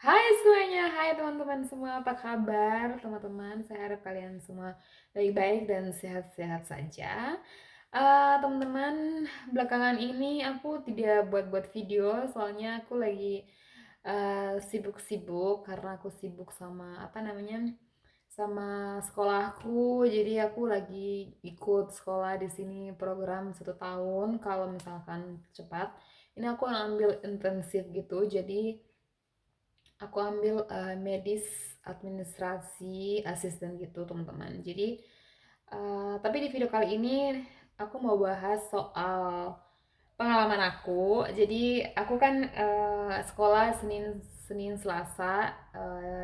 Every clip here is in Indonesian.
Hai semuanya, hai teman-teman semua, apa kabar teman-teman? Saya harap kalian semua baik-baik dan sehat-sehat saja. Teman-teman, belakangan ini aku tidak buat-buat video, soalnya aku lagi sibuk-sibuk karena aku sibuk sama apa namanya, sama sekolahku. Jadi aku lagi ikut sekolah di sini program 1 tahun. Kalau misalkan cepat, ini aku ambil intensif gitu, jadi aku ambil medis administrasi asisten gitu teman-teman. Jadi tapi di video kali ini aku mau bahas soal pengalaman aku. Jadi aku kan sekolah Senin Senin Selasa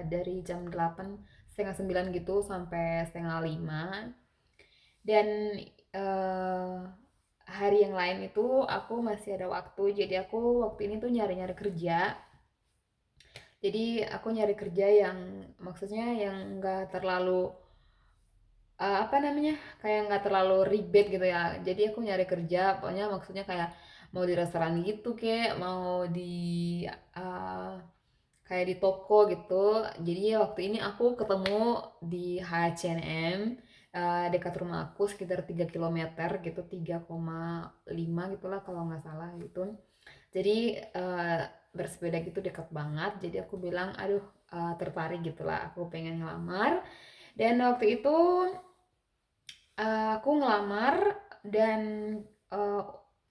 dari jam 8 setengah 9 gitu sampai setengah 5. Dan eh, hari yang lain itu aku masih ada waktu. Jadi aku waktu ini tuh nyari-nyari kerja. Jadi aku nyari kerja yang maksudnya yang nggak terlalu apa namanya, kayak nggak terlalu ribet gitu ya. Jadi aku nyari kerja, pokoknya maksudnya kayak mau di restoran gitu, kayak mau di uh, kayak di toko gitu. Jadi waktu ini aku ketemu di H&M dekat rumah aku sekitar 3 km gitu, 3,5 gitulah kalau nggak salah gitu. Jadi bersepeda gitu dekat banget. Jadi aku bilang, aduh tertarik gitulah, aku pengen ngelamar. Dan waktu itu aku ngelamar dan eh,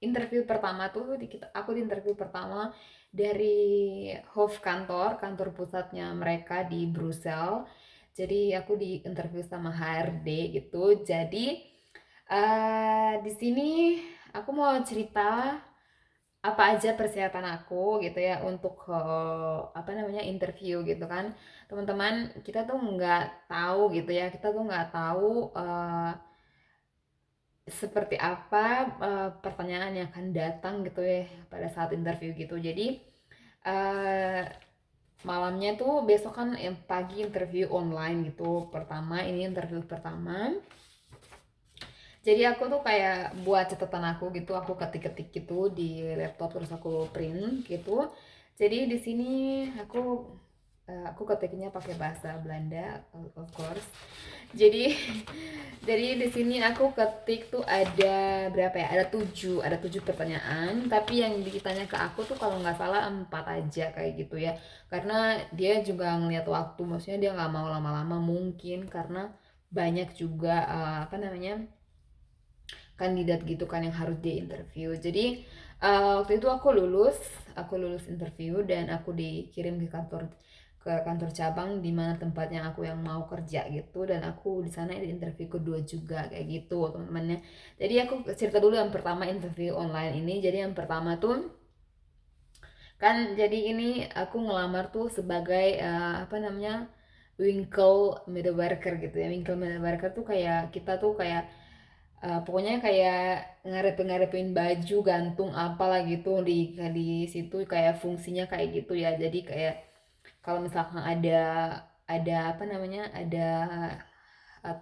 interview pertama tuh aku di interview pertama dari kantor pusatnya mereka di Brussels. Jadi aku di interview sama HRD gitu. Jadi di sini aku mau cerita apa aja persiapan aku gitu ya untuk apa namanya interview gitu kan. Teman-teman, kita tuh nggak tahu gitu ya, kita tuh nggak tahu seperti apa pertanyaan yang akan datang gitu ya pada saat interview gitu. Jadi eh, malamnya tuh besok kan yang pagi interview online gitu. Pertama, ini interview pertama. Jadi aku tuh kayak buat catatan aku gitu, aku ketik-ketik gitu di laptop terus aku print gitu. Jadi di sini aku aku ketiknya pakai bahasa Belanda, of course. Jadi jadi di sini aku ketik tuh ada berapa ya? Ada tujuh pertanyaan. Tapi yang ditanya ke aku tuh kalau nggak salah 4 aja kayak gitu ya. Karena dia juga ngeliat waktu, maksudnya dia nggak mau lama-lama mungkin karena banyak juga apa namanya kandidat gitu kan yang harus dia interview. Jadi waktu itu aku lulus interview dan aku dikirim ke kantor cabang di mana tempatnya aku yang mau kerja gitu, dan aku di sana di interview kedua juga kayak gitu teman-temannya. Jadi aku cerita dulu yang pertama interview online ini. Jadi yang pertama tuh kan, jadi ini aku ngelamar tuh sebagai apa namanya, Winkle Medewerker gitu ya. Winkle Medewerker tuh kayak kita tuh kayak pokoknya kayak ngarepin baju gantung apalah gitu di situ, kayak fungsinya kayak gitu ya. Jadi kayak kalau misalkan ada apa namanya, ada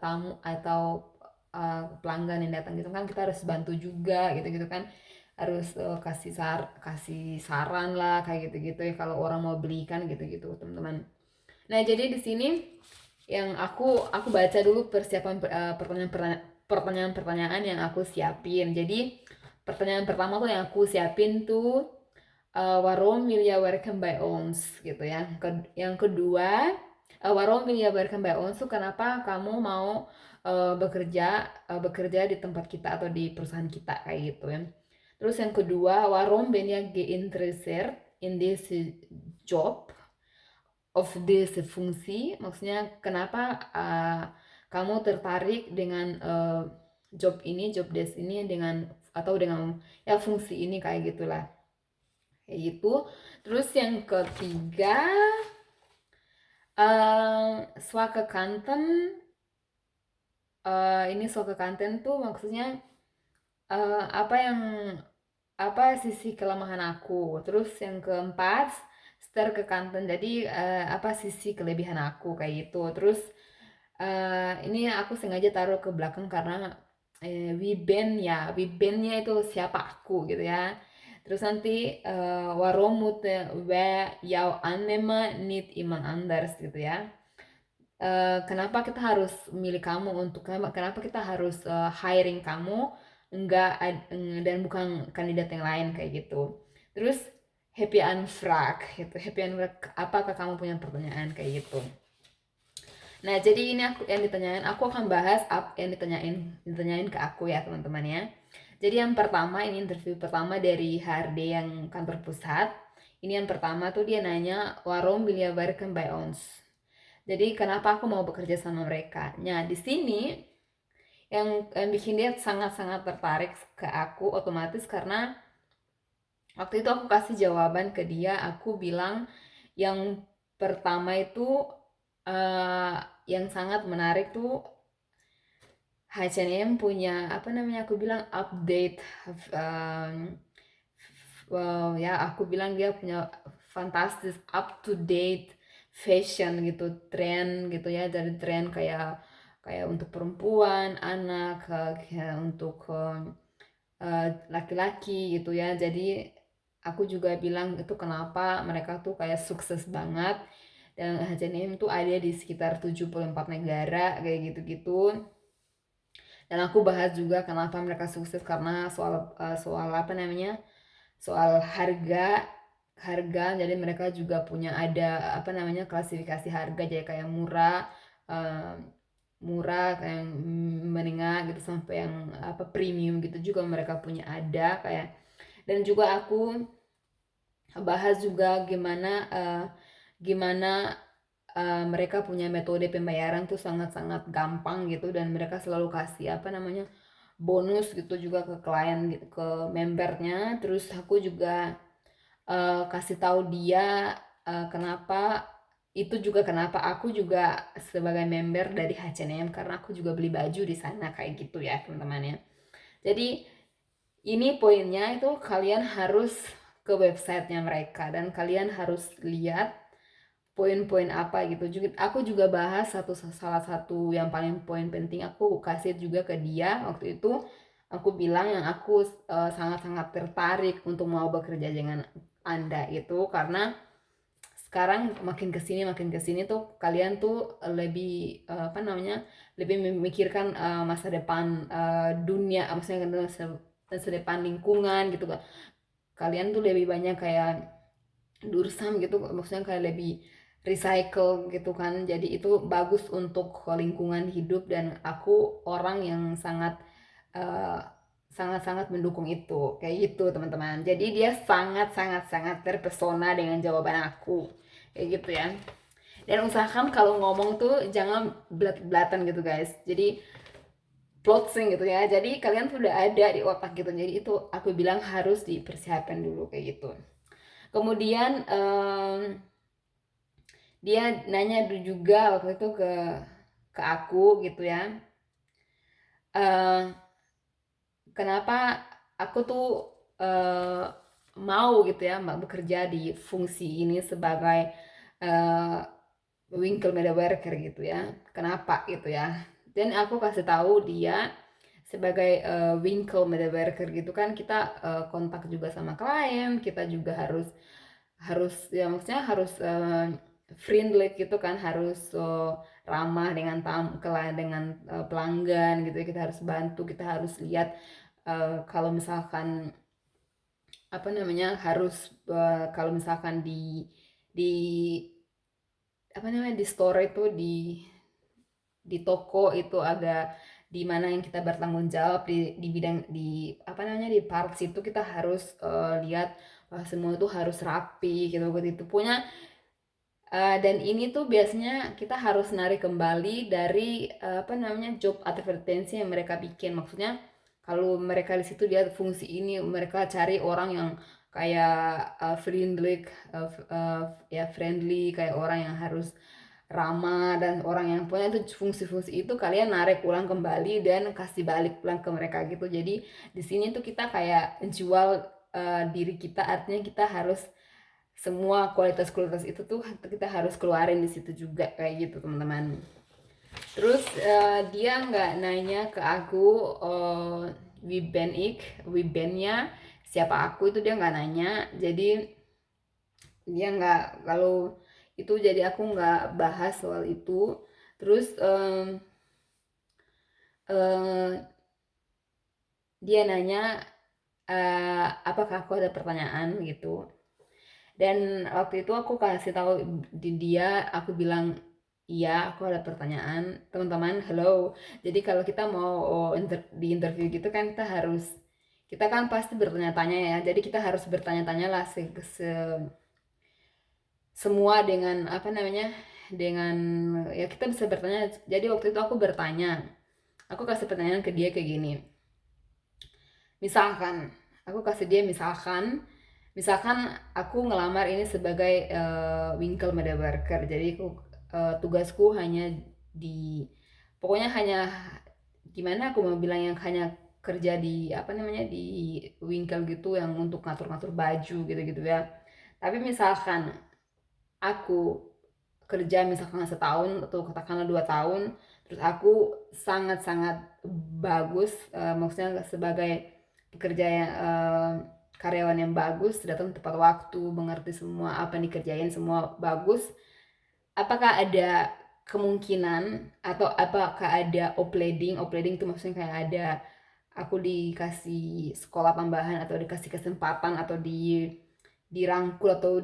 tamu atau pelanggan yang datang gitu kan, kita harus bantu juga gitu-gitu kan, harus kasih saran lah kayak gitu-gitu ya kalau orang mau belikan gitu-gitu teman-teman. Nah, jadi di sini yang aku baca dulu persiapan pertanyaan-pertanyaan yang aku siapin. Jadi pertanyaan pertama tuh yang aku siapin tuh waarom wil je werken bij ons gitu ya. Yang kedua, waarom wil je werken bij ons tuh kenapa kamu mau bekerja di tempat kita atau di perusahaan kita kayak gitu ya. Terus yang kedua, waarom ben je geïnteresseerd in deze job of deze fungsi, maksudnya kenapa kamu tertarik dengan job ini, job desk ini, dengan atau dengan ya fungsi ini kayak gitulah, kayak gitu. Terus yang ketiga, swake kanten. Ini swake kanten tuh maksudnya apa sisi kelemahan aku. Terus yang keempat, ke kanten. Jadi apa sisi kelebihan aku kayak gitu. Terus ini aku sengaja taruh ke belakang karena Wiben ya, Wibennya itu siapa aku gitu ya. Terus nanti waarom moeten wij jou aannemen niet iemand anders gitu ya. Kenapa kita harus milih kamu untuk kenapa kita harus hiring kamu dan bukan kandidat yang lain kayak gitu. Terus happy anfrag gitu. Happy anfrag, apakah kamu punya pertanyaan kayak gitu. Nah, jadi ini aku akan bahas yang ditanyain ke aku ya, teman-teman ya. Jadi yang pertama, ini interview pertama dari HRD yang kantor pusat. Ini yang pertama tuh dia nanya, waarom wil je werken bij ons? Jadi kenapa aku mau bekerja sama mereka? Nah, di sini yang bikin dia sangat-sangat tertarik ke aku otomatis karena waktu itu aku kasih jawaban ke dia, aku bilang yang pertama itu yang sangat menarik tuh H&M punya apa namanya, aku bilang update ya aku bilang dia punya fantastis up to date fashion gitu, tren gitu ya, dari tren kayak untuk perempuan, anak, kayak untuk laki-laki gitu ya. Jadi aku juga bilang itu kenapa mereka tuh kayak sukses banget, dan H&M tuh ada di sekitar 74 negara kayak gitu-gitu. Dan aku bahas juga kenapa mereka sukses, karena soal apa namanya, soal harga. Jadi mereka juga punya ada apa namanya klasifikasi harga, jadi kayak murah, eh, kayak menengah gitu, sampai yang apa premium gitu juga mereka punya ada kayak. Dan juga aku bahas juga gimana mereka punya metode pembayaran tuh sangat-sangat gampang gitu, dan mereka selalu kasih apa namanya bonus gitu juga ke klien gitu, ke membernya. Terus aku juga kasih tahu dia kenapa aku juga sebagai member dari H&M, karena aku juga beli baju di sana kayak gitu ya, teman-teman ya. Jadi ini poinnya itu kalian harus ke websitenya mereka dan kalian harus lihat poin-poin apa gitu. Aku juga bahas salah satu yang paling poin penting, aku kasih juga ke dia waktu itu. Aku bilang yang aku sangat-sangat tertarik untuk mau bekerja dengan Anda itu karena sekarang makin kesini tuh kalian tuh lebih apa namanya, lebih memikirkan masa depan dunia, maksudnya kan masa depan lingkungan gitu kan. Kalian tuh lebih banyak kayak dursam gitu, maksudnya kayak lebih recycle gitu kan. Jadi itu bagus untuk lingkungan hidup, dan aku orang yang eh, sangat-sangat mendukung itu kayak gitu, teman-teman. Jadi dia sangat-sangat terpesona dengan jawaban aku kayak gitu ya. Dan usahakan kalau ngomong tuh jangan belat-belatan gitu guys, jadi closing gitu ya. Jadi kalian sudah ada di otak gitu, jadi itu aku bilang harus dipersiapkan dulu kayak gitu. Kemudian dia nanya juga waktu itu ke aku gitu ya, uh, kenapa aku tuh uh, mau gitu ya bekerja di fungsi ini sebagai uh, Winkle Media Worker gitu ya, kenapa gitu ya. Dan aku kasih tahu dia sebagai Winkle Media Worker gitu kan, kita kontak juga sama klien, kita juga harus ya, maksudnya harus friendly gitu kan, harus ramah dengan dengan pelanggan gitu ya. Kita harus bantu, kita harus lihat kalau misalkan apa namanya, harus kalau misalkan di apa namanya, di store itu, di toko itu ada di mana yang kita bertanggung jawab di bidang, di apa namanya, di parts itu kita harus lihat semua itu harus rapi gitu gitu punya. Dan ini tuh biasanya kita harus narik kembali dari apa namanya, job advertensi yang mereka bikin. Maksudnya kalau mereka di situ lihat fungsi ini, mereka cari orang yang kayak friendly, ya friendly, kayak orang yang harus ramah, dan orang yang punya itu fungsi-fungsi itu, kalian narik ulang kembali dan kasih balik pulang ke mereka gitu. Jadi di sini tuh kita kayak jual diri kita, artinya kita harus semua kualitas-kualitas itu tuh kita harus keluarin di situ juga kayak gitu, teman-teman. Terus dia nggak nanya ke aku wie ben ik, wie ben ya, siapa aku itu dia nggak nanya. Jadi dia nggak, kalau itu jadi aku nggak bahas soal itu. Terus eh, dia nanya apakah aku ada pertanyaan gitu. Dan waktu itu aku kasih tahu di dia, aku bilang iya aku ada pertanyaan. Teman-teman, hello. Jadi kalau kita mau di interview gitu kan kita kan pasti bertanya-tanya ya. Jadi kita harus bertanya-tanya lah semua dengan apa namanya, dengan ya kita bisa bertanya. Jadi waktu itu aku bertanya, aku kasih pertanyaan ke dia kayak gini. Misalkan, aku kasih dia misalkan aku ngelamar ini sebagai Winkel Media Worker. Jadi tugasku hanya di, pokoknya hanya gimana aku mau bilang, yang hanya kerja di apa namanya di Winkel gitu, yang untuk ngatur-ngatur baju gitu-gitu ya. Tapi misalkan aku kerja misalkan setahun atau katakanlah 2 tahun, terus aku sangat-sangat bagus, maksudnya sebagai pekerja yang karyawan yang bagus, datang tepat waktu, mengerti semua apa yang dikerjain, semua bagus. Apakah ada kemungkinan atau apakah ada opleading? Opleading itu maksudnya kayak ada aku dikasih sekolah tambahan atau dikasih kesempatan atau dirangkul atau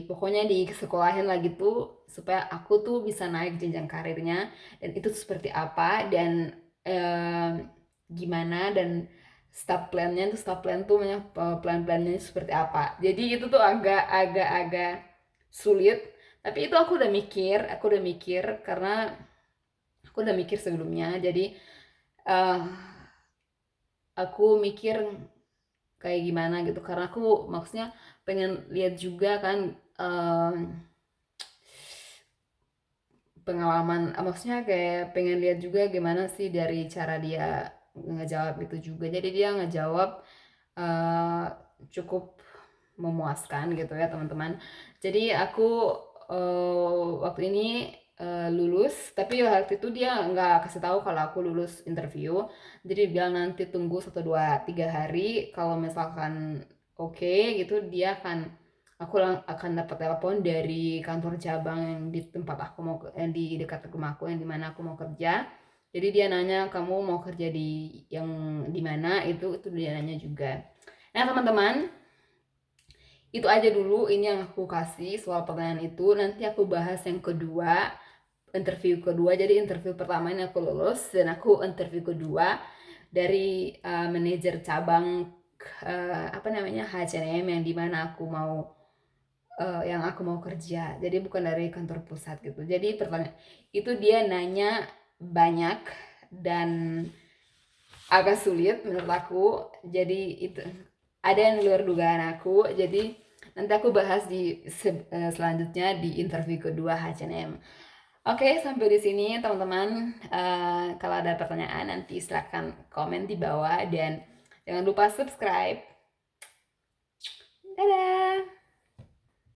pokoknya di sekolahin lah gitu, supaya aku tuh bisa naik jenjang karirnya, dan itu seperti apa, dan eh, gimana, dan step plan tuh banyak, plan-plannya seperti apa. Jadi itu tuh agak sulit, tapi itu aku udah mikir karena aku udah mikir sebelumnya. Jadi eh, aku mikir kayak gimana gitu, karena aku maksudnya pengen lihat juga kan em, pengalaman, maksudnya kayak pengen lihat juga gimana sih dari cara dia ngejawab itu juga. Jadi dia ngejawab eh, cukup memuaskan gitu ya teman-teman. Jadi aku waktu ini lulus, tapi waktu itu dia nggak kasih tahu kalau aku lulus interview. Jadi dia bilang nanti tunggu 1 2 3 hari, kalau misalkan oke gitu, aku akan dapat telepon dari kantor cabang yang di tempat aku mau yang di dekat rumah aku, yang di mana aku mau kerja. Jadi dia nanya kamu mau kerja di yang di mana, itu dia nanya juga. Nah teman-teman, itu aja dulu ini yang aku kasih soal pertanyaan itu. Nanti aku bahas yang kedua, interview kedua. Jadi interview pertama ini aku lulus, dan aku interview kedua dari manajer cabang apa namanya H&M, yang dimana yang aku mau kerja. Jadi bukan dari kantor pusat gitu. Jadi pertanyaan itu dia nanya banyak dan agak sulit menurut aku. Jadi itu ada yang luar dugaan aku. Jadi nanti aku bahas selanjutnya di interview kedua H&M. Oke, sampai di sini teman-teman. Kalau ada pertanyaan nanti silahkan komen di bawah, dan jangan lupa subscribe. Dadah!